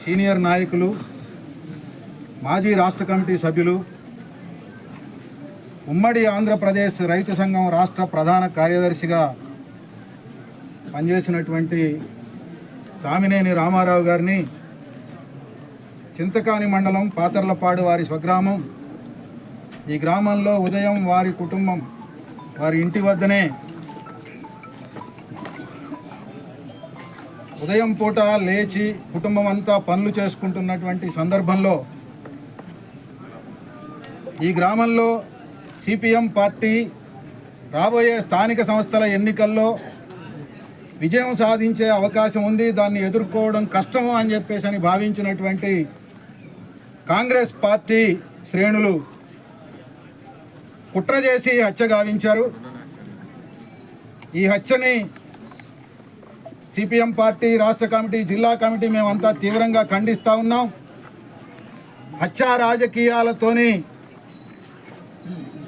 Senior నాయకులు, మాజీ రాష్ట్ర కమిటీ సభ్యులు, ఉమ్మడి ఆంధ్రప్రదేశ్ రైతు సంఘం రాష్ట్ర ప్రధాన కార్యదర్శిగా పనిచేసినటువంటి సామినేని రామారావు గారిని చింతకాని మండలం పాతర్లపాడు వారి స్వగ్రామం. ఈ గ్రామంలో ఉదయం వారి కుటుంబం వారి ఇంటి వద్దనే ఉదయం పూట లేచి కుటుంబం అంతా పనులు చేసుకుంటున్నటువంటి సందర్భంలో ఈ గ్రామంలో సిపిఎం పార్టీ రాబోయే స్థానిక సంస్థల ఎన్నికల్లో విజయం సాధించే అవకాశం ఉంది, దాన్ని ఎదుర్కోవడం కష్టము అని చెప్పేసి భావించినటువంటి కాంగ్రెస్ పార్టీ శ్రేణులు కుట్ర చేసి హత్య గావించారు. ఈ హత్యని సిపిఎం పార్టీ రాష్ట్ర కమిటీ, జిల్లా కమిటీ మేమంతా తీవ్రంగా ఖండిస్తూ ఉన్నాం. హత్యా రాజకీయాలతోని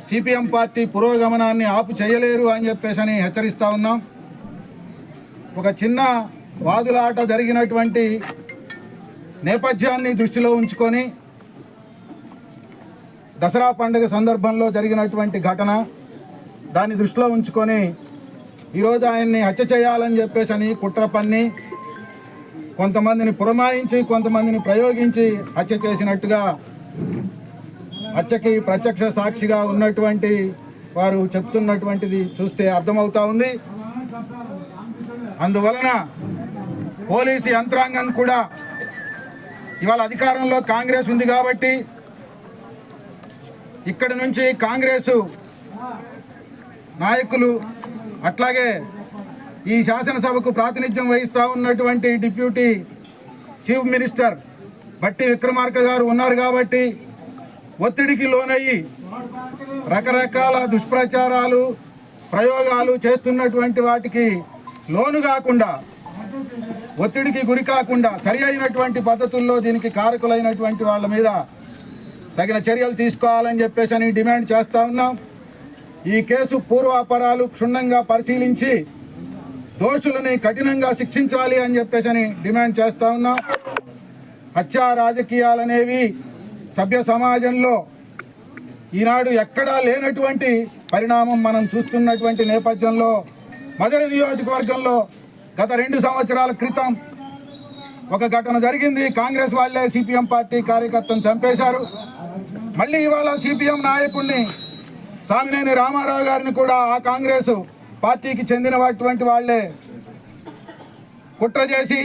సిపిఎం పార్టీ పురోగమనాన్ని ఆపు చేయలేరు అని చెప్పేసి హెచ్చరిస్తూ ఉన్నాం. ఒక చిన్న వాదులాట జరిగినటువంటి నేపథ్యాన్ని దృష్టిలో ఉంచుకొని దసరా పండుగ సందర్భంలో జరిగినటువంటి ఘటన దాన్ని దృష్టిలో ఉంచుకొని ఈరోజు ఆయన్ని హత్య చేయాలని చెప్పేసి కుట్ర పన్ని కొంతమందిని పురమాయించి కొంతమందిని ప్రయోగించి హత్య చేసినట్టుగా హత్యకి ప్రత్యక్ష సాక్షిగా ఉన్నటువంటి వారు చెప్తున్నటువంటిది చూస్తే అర్థమవుతా ఉంది. అందువలన పోలీసు యంత్రాంగం కూడా ఇవాళ అధికారంలో కాంగ్రెస్ ఉంది కాబట్టి ఇక్కడి నుంచి కాంగ్రెసు నాయకులు అట్లాగే ఈ శాసనసభకు ప్రాతినిధ్యం వహిస్తూ ఉన్నటువంటి డిప్యూటీ చీఫ్ మినిస్టర్ బట్టి విక్రమార్క గారు ఉన్నారు కాబట్టి ఒత్తిడికి లోనయ్యి రకరకాల దుష్ప్రచారాలు ప్రయోగాలు చేస్తున్నటువంటి వాటికి లోను కాకుండా, ఒత్తిడికి గురి కాకుండా సరి అయినటువంటి పద్ధతుల్లో దీనికి కారకులైనటువంటి వాళ్ళ మీద తగిన చర్యలు తీసుకోవాలని చెప్పేసి డిమాండ్ చేస్తూ ఉన్నాం. ఈ కేసు పూర్వాపరాలు క్షుణ్ణంగా పరిశీలించి దోషులని కఠినంగా శిక్షించాలి అని చెప్పేసి డిమాండ్ చేస్తూ ఉన్నాం. హత్యా రాజకీయాలనేవి సభ్య సమాజంలో ఈనాడు ఎక్కడా లేనటువంటి పరిణామం మనం చూస్తున్నటువంటి నేపథ్యంలో మదరి నియోజకవర్గంలో గత 2 సంవత్సరాల క్రితం ఒక ఘటన జరిగింది. కాంగ్రెస్ వాళ్ళే సిపిఎం పార్టీ కార్యకర్తను చంపేశారు. మళ్ళీ ఇవాళ సిపిఎం నాయకుడిని సామినేని రామారావు గారిని కూడా ఆ కాంగ్రెస్ పార్టీకి చెందినటువంటి వాళ్ళే కుట్ర చేసి